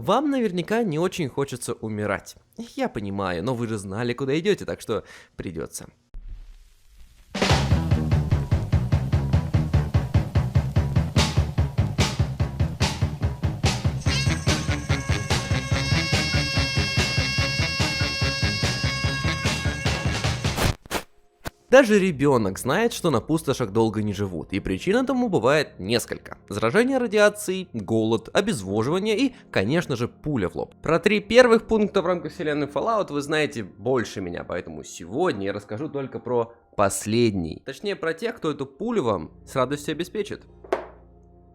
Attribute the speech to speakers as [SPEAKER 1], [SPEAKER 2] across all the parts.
[SPEAKER 1] Вам наверняка не очень хочется умирать. Я понимаю, но вы же знали, куда идете, так что придется. Даже ребенок знает, что на пустошах долго не живут, и причин этому бывает несколько. Заражение радиацией, голод, обезвоживание и, конечно же, пуля в лоб. Про 3 первых пункта в рамках вселенной Fallout вы знаете больше меня, поэтому сегодня я расскажу только про последний. Точнее, про тех, кто эту пулю вам с радостью обеспечит.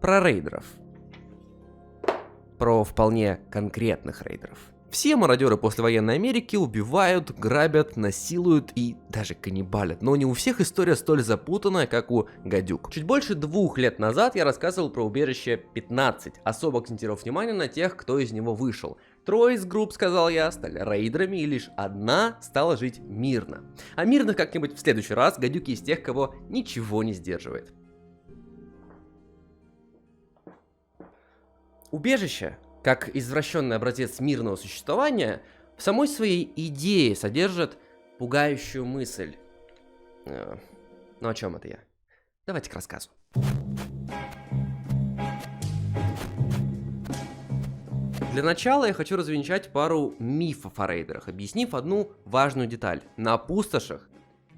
[SPEAKER 1] Про рейдеров. Про вполне конкретных рейдеров. Все мародеры послевоенной Америки убивают, грабят, насилуют и даже каннибалят, но не у всех история столь запутанная, как у гадюк. Чуть больше 2 лет назад я рассказывал про убежище 15, особо акцентировав внимание на тех, кто из него вышел. 3 из групп, сказал я, стали рейдерами, и лишь 1 стала жить мирно. А мирно как-нибудь в следующий раз. Гадюки из тех, кого ничего не сдерживает. Убежище, как извращенный образец мирного существования, в самой своей идее содержит пугающую мысль. Ну о чем это я? Давайте к рассказу. Для начала я хочу развенчать пару мифов о рейдерах, объяснив одну важную деталь. На пустошах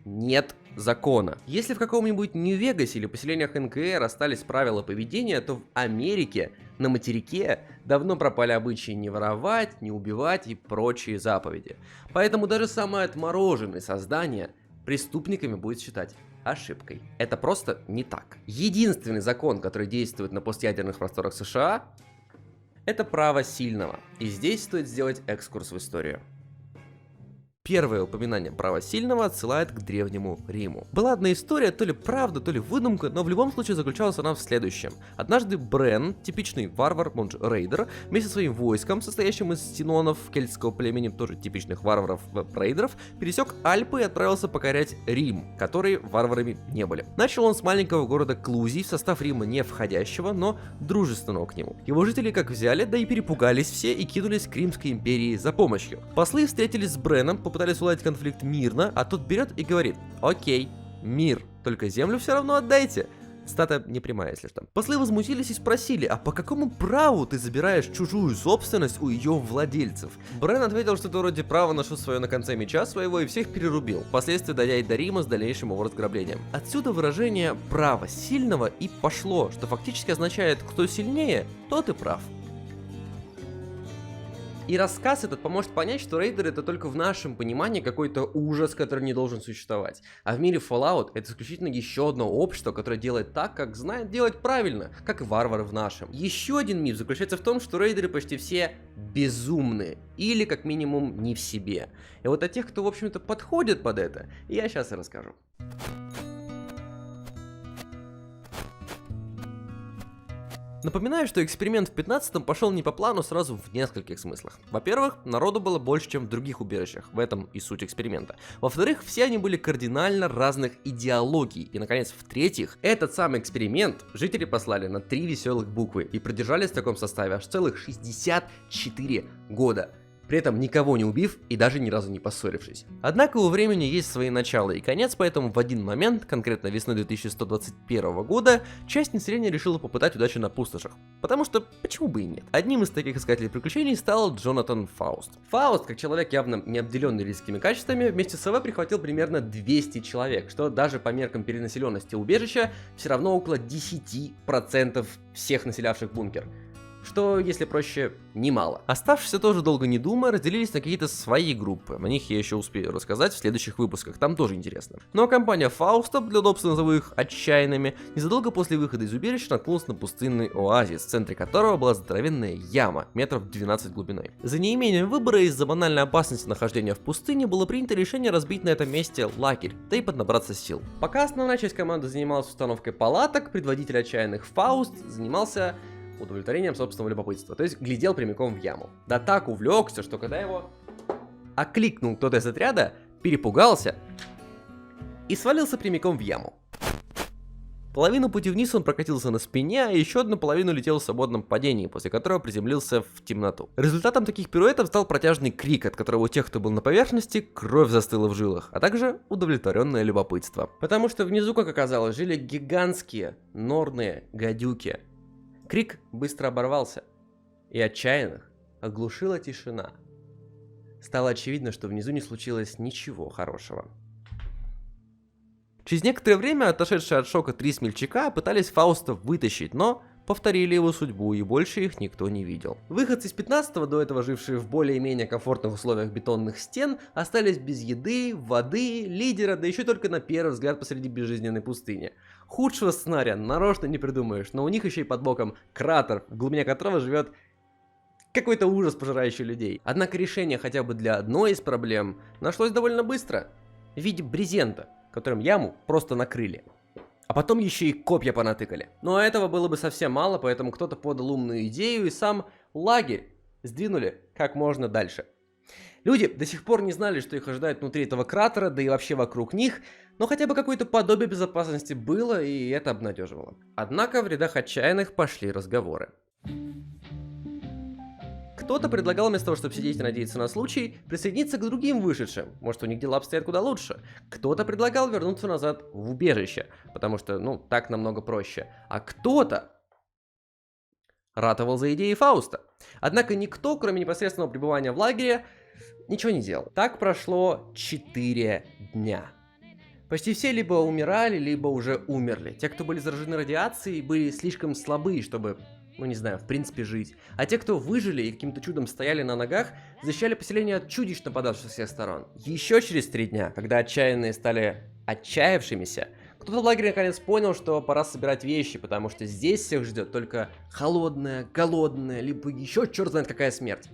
[SPEAKER 1] нет закона. Если в каком-нибудь Нью-Вегасе или поселениях НКР остались правила поведения, то в Америке, на материке, давно пропали обычаи не воровать, не убивать и прочие заповеди. Поэтому даже самые отмороженные создания преступниками будет считать ошибкой. Это просто не так. Единственный закон, который действует на постъядерных просторах США, это право сильного. И здесь стоит сделать экскурс в историю. Первое упоминание права сильного отсылает к Древнему Риму. Была одна история, то ли правда, то ли выдумка, но в любом случае заключалась она в следующем. Однажды Брен, типичный варвар, он же рейдер, вместе со своим войском, состоящим из синонов кельтского племени, тоже типичных варваров-рейдеров, пересек Альпы и отправился покорять Рим, которые варварами не были. Начал он с маленького города Клузий, в состав Рима не входящего, но дружественного к нему. Его жители как взяли, да и перепугались все и кинулись к Римской империи за помощью. Послы встретились с Бреном, попытались уладить конфликт мирно, а тот берет и говорит: окей, мир, только землю все равно отдайте. Стата не прямая, если что. Послы возмутились и спросили: а по какому праву ты забираешь чужую собственность у ее владельцев? Брен ответил, что это вроде право ношу свое на конце меча своего, и всех перерубил, впоследствии дойдя и до Рима с дальнейшим его разграблением. Отсюда выражение «право сильного» и пошло, что фактически означает: кто сильнее, тот и прав. И рассказ этот поможет понять, что рейдеры — это только в нашем понимании какой-то ужас, который не должен существовать. А в мире Fallout это исключительно еще одно общество, которое делает так, как знает делать правильно, как и варвары в нашем. Еще один миф заключается в том, что рейдеры почти все безумные, или как минимум не в себе. И вот о тех, кто в общем-то подходит под это, я сейчас и расскажу. Напоминаю, что эксперимент в 15-м пошел не по плану сразу в нескольких смыслах. Во-первых, народу было больше, чем в других убежищах, в этом и суть эксперимента. Во-вторых, все они были кардинально разных идеологий. И, наконец, в-третьих, этот самый эксперимент жители послали на 3 веселых буквы и продержались в таком составе аж целых 64 года. При этом никого не убив и даже ни разу не поссорившись. Однако у времени есть свои начала и конец, поэтому в один момент, конкретно весной 2121 года, часть населения решила попытать удачу на пустошах. Потому что почему бы и нет. Одним из таких искателей приключений стал Джонатан Фауст. Фауст, как человек явно не обделенный лидерскими качествами, вместе с СВ прихватил примерно 200 человек, что даже по меркам перенаселенности убежища все равно около 10% всех населявших бункер. Что, если проще, немало. Оставшиеся тоже долго не думая разделились на какие-то свои группы. О них я еще успею рассказать в следующих выпусках, там тоже интересно. Ну а компания Фауста, для удобства назову их отчаянными, незадолго после выхода из убежища наткнулась на пустынный оазис, в центре которого была здоровенная яма, метров 12 глубиной. За неимением выбора из-за банальной опасности нахождения в пустыне было принято решение разбить на этом месте лагерь, да и поднабраться сил. Пока основная часть команды занималась установкой палаток, предводитель отчаянных Фауст занимался удовлетворением собственного любопытства, то есть глядел прямиком в яму. Да так увлекся, что когда его окликнул кто-то из отряда, перепугался и свалился прямиком в яму. Половину пути вниз он прокатился на спине, а еще одну половину летел в свободном падении, после которого приземлился в темноту. Результатом таких пируэтов стал протяжный крик, от которого у тех, кто был на поверхности, кровь застыла в жилах, а также удовлетворенное любопытство. Потому что внизу, как оказалось, жили гигантские норные гадюки. Крик быстро оборвался, и отчаянных оглушила тишина. Стало очевидно, что внизу не случилось ничего хорошего. Через некоторое время отошедшие от шока 3 смельчака пытались Фауста вытащить, но повторили его судьбу, и больше их никто не видел. Выходцы из 15-го, до этого жившие в более-менее комфортных условиях бетонных стен, остались без еды, воды, лидера, да еще только на первый взгляд посреди безжизненной пустыни. Худшего сценария нарочно не придумаешь, но у них еще и под боком кратер, в глубине которого живет какой-то ужас, пожирающий людей. Однако решение хотя бы для одной из проблем нашлось довольно быстро, в виде брезента, которым яму просто накрыли. А потом еще и копья понатыкали. Но этого было бы совсем мало, поэтому кто-то подал умную идею, и сам лагерь сдвинули как можно дальше. Люди до сих пор не знали, что их ожидает внутри этого кратера, да и вообще вокруг них, но хотя бы какое-то подобие безопасности было, и это обнадеживало. Однако в рядах отчаянных пошли разговоры. Кто-то предлагал вместо того, чтобы сидеть и надеяться на случай, присоединиться к другим вышедшим, может у них дела обстоят куда лучше. Кто-то предлагал вернуться назад в убежище, потому что, так намного проще. А кто-то ратовал за идеи Фауста. Однако никто, кроме непосредственного пребывания в лагере, ничего не делал. Так прошло 4 дня. Почти все либо умирали, либо уже умерли. Те, кто были заражены радиацией, были слишком слабы, чтобы, в принципе жить. А те, кто выжили и каким-то чудом стояли на ногах, защищали поселение от чудищ, нападавших со всех сторон. Еще через 3 дня, когда отчаянные стали отчаявшимися, кто-то в лагере наконец понял, что пора собирать вещи, потому что здесь всех ждет только холодная, голодная, либо еще черт знает какая смерть.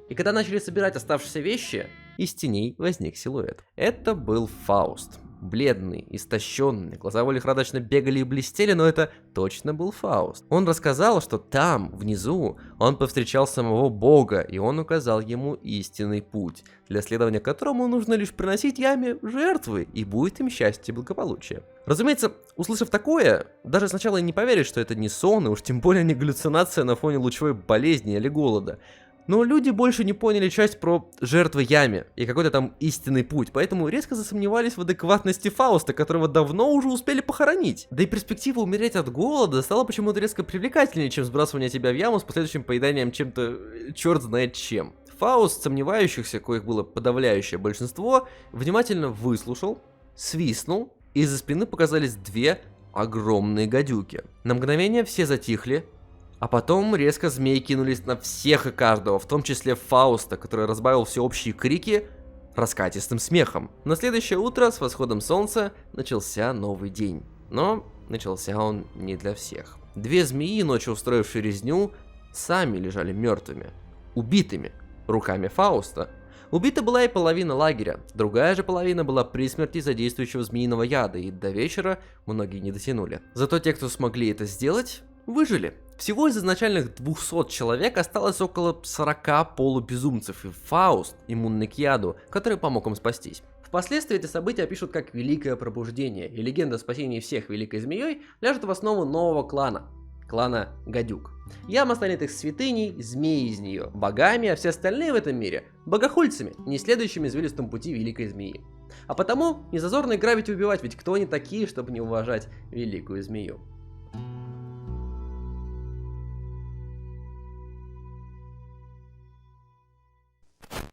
[SPEAKER 1] И когда начали собирать оставшиеся вещи, из теней возник силуэт. Это был Фауст. Бледный, истощенный, глаза его лихорадочно бегали и блестели, но это точно был Фауст. Он рассказал, что там, внизу, он повстречал самого Бога, и он указал ему истинный путь, для следования которому нужно лишь приносить яме жертвы, и будет им счастье и благополучие. Разумеется, услышав такое, даже сначала не поверишь, что это не сон, и уж тем более не галлюцинация на фоне лучевой болезни или голода. Но люди больше не поняли часть про жертвы яме и какой-то там истинный путь, поэтому резко засомневались в адекватности Фауста, которого давно уже успели похоронить. Да и перспектива умереть от голода стала почему-то резко привлекательнее, чем сбрасывание тебя в яму с последующим поеданием чем-то черт знает чем. Фауст сомневающихся, коих было подавляющее большинство, внимательно выслушал, свистнул, и из-за спины показались 2 огромные гадюки. На мгновение все затихли. А потом резко змеи кинулись на всех и каждого, в том числе Фауста, который разбавил всеобщие крики раскатистым смехом. На следующее утро с восходом солнца начался новый день. Но начался он не для всех. 2 змеи, ночью устроившие резню, сами лежали мертвыми, убитыми руками Фауста. Убита была и половина лагеря, другая же половина была при смерти из-за действующего змеиного яда, и до вечера многие не дотянули. Зато те, кто смогли это сделать, выжили. Всего из изначальных 200 человек осталось около 40 полубезумцев, и Фауст, иммунный к яду, который помог им спастись. Впоследствии эти события опишут как Великое Пробуждение, и легенда о спасении всех Великой Змеей ляжет в основу нового клана Гадюк. Яма станет их святыней, змеи из нее богами, а все остальные в этом мире богохульцами, не следующими извилистым пути Великой Змеи. А потому не зазорно и грабить и убивать, ведь кто они такие, чтобы не уважать Великую Змею.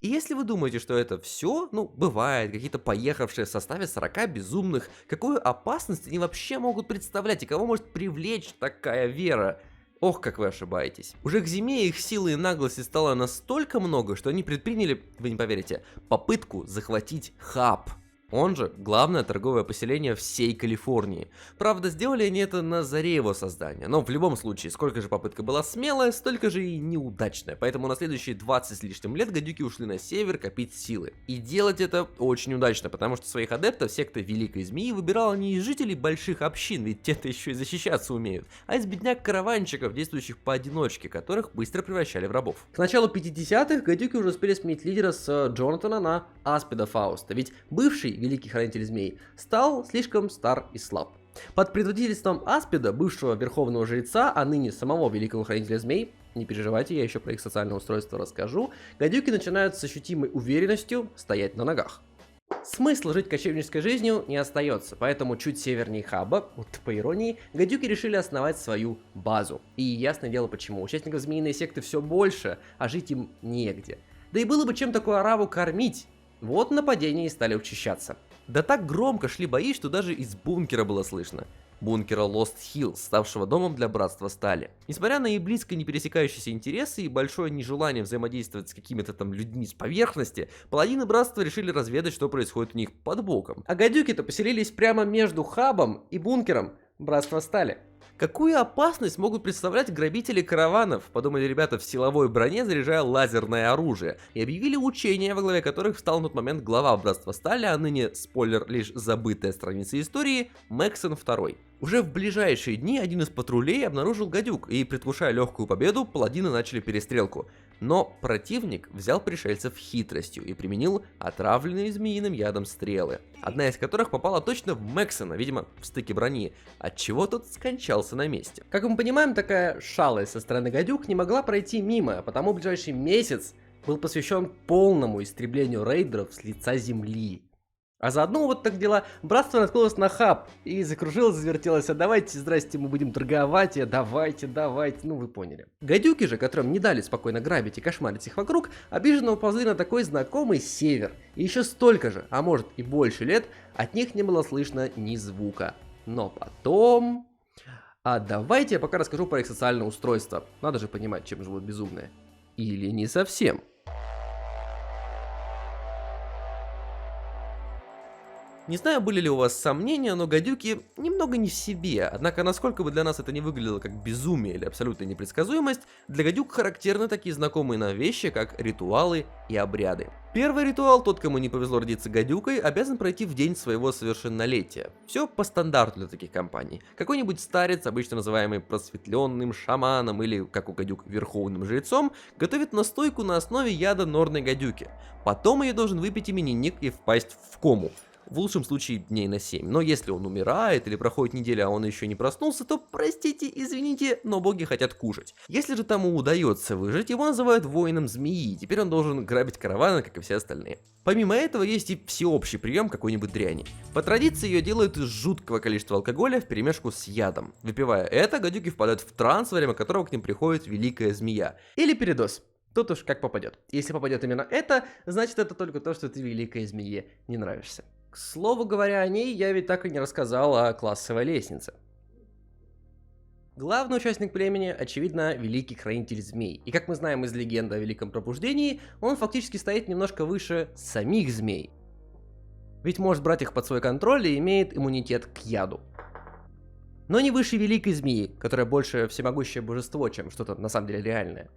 [SPEAKER 1] И если вы думаете, что это все, бывает, какие-то поехавшие в составе 40 безумных, какую опасность они вообще могут представлять и кого может привлечь такая вера? Ох, как вы ошибаетесь. Уже к зиме их силы и наглости стало настолько много, что они предприняли, вы не поверите, попытку захватить хаб. Он же главное торговое поселение всей Калифорнии. Правда, сделали они это на заре его создания, но в любом случае, сколько же попытка была смелая, столько же и неудачная, поэтому на следующие 20 с лишним лет гадюки ушли на север копить силы. И делать это очень удачно, потому что своих адептов секта Великой Змеи выбирала не из жителей больших общин, ведь те-то еще и защищаться умеют, а из бедняк-караванщиков, действующих поодиночке, которых быстро превращали в рабов. К началу 50-х гадюки уже успели сменить лидера с Джонатана на Аспида Фауста, ведь бывший Великий Хранитель Змей стал слишком стар и слаб. Под предводительством Аспида, бывшего верховного жреца, а ныне самого великого хранителя змей, не переживайте, я еще про их социальное устройство расскажу, гадюки начинают с ощутимой уверенностью стоять на ногах. Смысл жить кочевнической жизнью не остается, поэтому чуть севернее хаба, вот по иронии, гадюки решили основать свою базу. И ясное дело почему, участников змеиной секты все больше, а жить им негде. Да и было бы чем такую ораву кормить. Вот нападения и стали учащаться. Да так громко шли бои, что даже из бункера было слышно. Бункера Lost Hills, ставшего домом для Братства Стали. Несмотря на и близко не пересекающиеся интересы и большое нежелание взаимодействовать с какими-то там людьми с поверхности, паладины Братства решили разведать, что происходит у них под боком. А гадюки-то поселились прямо между хабом и бункером Братства Стали. Какую опасность могут представлять грабители караванов, подумали ребята в силовой броне, заряжая лазерное оружие, и объявили учения, во главе которых встал на тот момент глава Братства Стали, а ныне, спойлер, лишь забытая страница истории, Мэксон II. Уже в ближайшие дни один из патрулей обнаружил гадюк, и, предвкушая легкую победу, паладины начали перестрелку. Но противник взял пришельцев хитростью и применил отравленные змеиным ядом стрелы, одна из которых попала точно в Мэксона, видимо, в стыке брони, отчего тот скончался на месте. Как мы понимаем, такая шалость со стороны гадюк не могла пройти мимо, потому ближайший месяц был посвящен полному истреблению рейдеров с лица земли. А заодно вот так дела, братство наткнулось на хаб и закружилось, завертелось, а давайте, здрасте, мы будем торговать, а давайте, ну вы поняли. Гадюки же, которым не дали спокойно грабить и кошмарить их вокруг, обиженно уползли на такой знакомый север. И еще столько же, а может и больше лет, от них не было слышно ни звука. Но потом... А давайте я пока расскажу про их социальное устройство. Надо же понимать, чем живут безумные. Или не совсем. Не знаю, были ли у вас сомнения, но гадюки немного не в себе, однако насколько бы для нас это не выглядело как безумие или абсолютная непредсказуемость, для гадюк характерны такие знакомые нам вещи, как ритуалы и обряды. Первый ритуал, тот, кому не повезло родиться гадюкой, обязан пройти в день своего совершеннолетия. Все по стандарту для таких компаний. Какой-нибудь старец, обычно называемый просветленным шаманом или, как у гадюк, верховным жрецом, готовит настойку на основе яда норной гадюки. Потом ее должен выпить именинник и впасть в кому. В лучшем случае дней на 7. Но если он умирает или проходит неделя, а он еще не проснулся, то простите, извините, но боги хотят кушать. Если же тому удается выжить, его называют воином змеи, теперь он должен грабить караваны, как и все остальные. Помимо этого есть и всеобщий прием какой-нибудь дряни. По традиции ее делают из жуткого количества алкоголя вперемешку с ядом. Выпивая это, гадюки впадают в транс, во время которого к ним приходит великая змея. Или передоз. Тут уж как попадет. Если попадет именно это, значит это только то, что ты великой змее не нравишься. К слову говоря о ней, я ведь так и не рассказал о классовой лестнице. Главный участник племени, очевидно, великий хранитель змей. И как мы знаем из легенды о Великом Пробуждении, он фактически стоит немножко выше самих змей. Ведь может брать их под свой контроль и имеет иммунитет к яду. Но не выше великой змеи, которая больше всемогущее божество, чем что-то на самом деле реальное.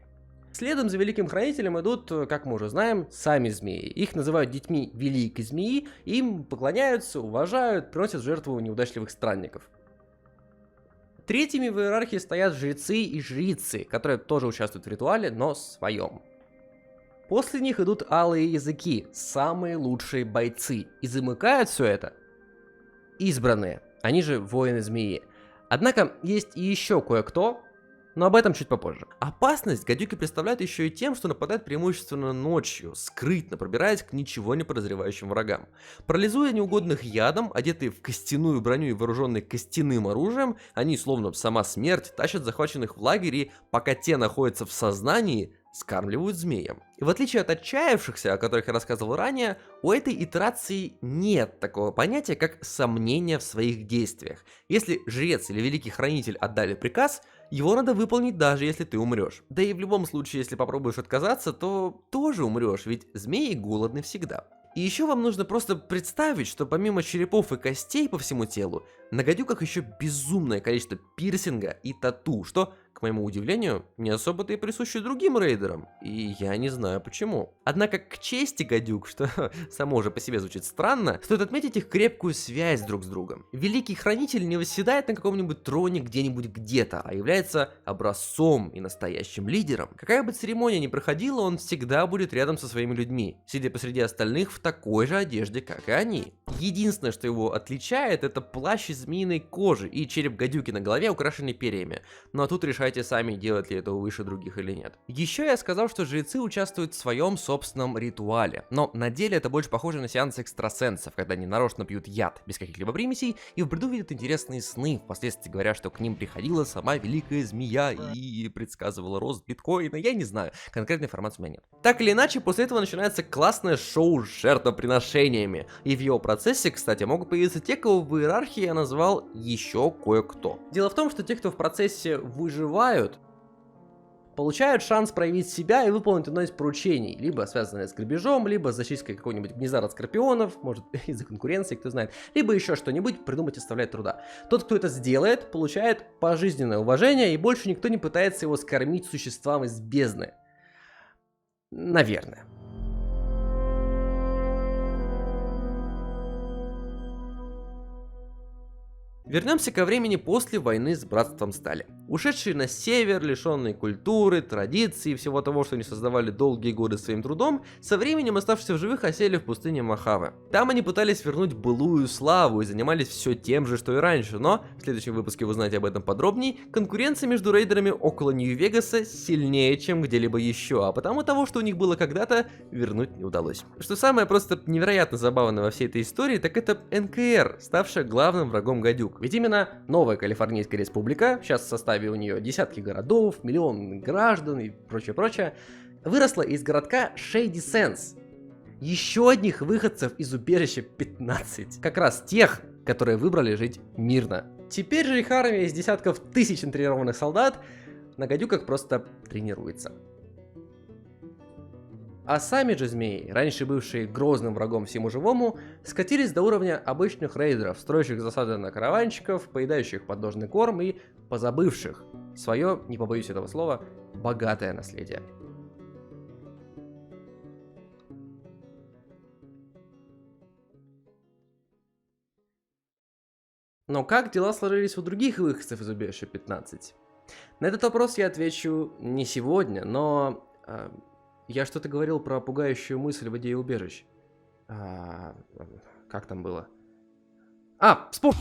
[SPEAKER 1] Следом за великим хранителем идут, как мы уже знаем, сами змеи. Их называют детьми великой змеи, им поклоняются, уважают, приносят в жертву неудачливых странников. Третьими в иерархии стоят жрецы и жрицы, которые тоже участвуют в ритуале, но своем. После них идут алые языки, самые лучшие бойцы, и замыкают все это избранные, они же воины змеи. Однако есть и еще кое-кто, но об этом чуть попозже. Опасность гадюки представляют еще и тем, что нападают преимущественно ночью, скрытно пробираясь к ничего не подозревающим врагам. Парализуя неугодных ядом, одетые в костяную броню и вооруженные костяным оружием, они, словно сама смерть, тащат захваченных в лагерь и, пока те находятся в сознании, скармливают змеям. И в отличие от отчаявшихся, о которых я рассказывал ранее, у этой итерации нет такого понятия, как сомнение в своих действиях. Если жрец или великий хранитель отдали приказ, его надо выполнить, даже если ты умрешь. Да и в любом случае, если попробуешь отказаться, то тоже умрешь, ведь змеи голодны всегда. И еще вам нужно просто представить, что помимо черепов и костей по всему телу, на гадюках еще безумное количество пирсинга и тату, что, к моему удивлению, не особо-то и присущи другим рейдерам, и я не знаю почему. Однако к чести гадюк, что само уже по себе звучит странно, стоит отметить их крепкую связь друг с другом. Великий Хранитель не восседает на каком-нибудь троне где-нибудь где-то, а является образцом и настоящим лидером. Какая бы церемония ни проходила, он всегда будет рядом со своими людьми, сидя посреди остальных в такой же одежде, как и они. Единственное, что его отличает, это плащ из змеиной кожи и череп гадюки на голове, украшенный перьями. Ну а тут решайте сами, делать ли это выше других или нет. Еще я сказал, что жрецы участвуют в своем собственном ритуале, но на деле это больше похоже на сеанс экстрасенсов, когда они нарочно пьют яд без каких-либо примесей и в бреду видят интересные сны, впоследствии говоря, что к ним приходила сама великая змея и предсказывала рост биткоина. Я не знаю, конкретной информации у меня нет. Так или иначе, после этого начинается классное шоу с жертвоприношениями, и в его процессе, кстати, могут появиться те, кого в иерархии я назвал еще кое-кто. Дело в том, что те, кто в процессе выживают, получают шанс проявить себя и выполнить одно из поручений, либо связанное с грабежом, либо с зачисткой какого-нибудь гнезда от скорпионов, может из-за конкуренции, кто знает, либо еще что-нибудь придумать и оставлять труда. Тот, кто это сделает, получает пожизненное уважение, и больше никто не пытается его скормить существам из бездны. Наверное. Вернемся ко времени после войны с Братством Стали. Ушедшие на север, лишенные культуры, традиций и всего того, что они создавали долгие годы своим трудом, со временем оставшиеся в живых осели в пустыне Мохаве. Там они пытались вернуть былую славу и занимались все тем же, что и раньше, но в следующем выпуске вы узнаете об этом подробней. Конкуренция между рейдерами около Нью-Вегаса сильнее, чем где-либо еще, а потому того, что у них было когда-то, вернуть не удалось. Что самое просто невероятно забавное во всей этой истории, так это НКР, ставшая главным врагом гадюк. Ведь именно новая Калифорнийская республика, сейчас в составе у нее десятки городов, миллион граждан и прочее, выросла из городка Shady Sands. Еще одних выходцев из убежища 15. Как раз тех, которые выбрали жить мирно. Теперь же их армия из десятков тысяч натренированных солдат на гадюках просто тренируется. А сами же змеи, раньше бывшие грозным врагом всему живому, скатились до уровня обычных рейдеров, строящих засады на караванщиков, поедающих подножный корм и позабывших свое, не побоюсь этого слова, богатое наследие. Но как дела сложились у других выходцев из убежища 15? На этот вопрос я отвечу не сегодня, но... Я что-то говорил про пугающую мысль в идее убежищ. Как там было? Вспомнил!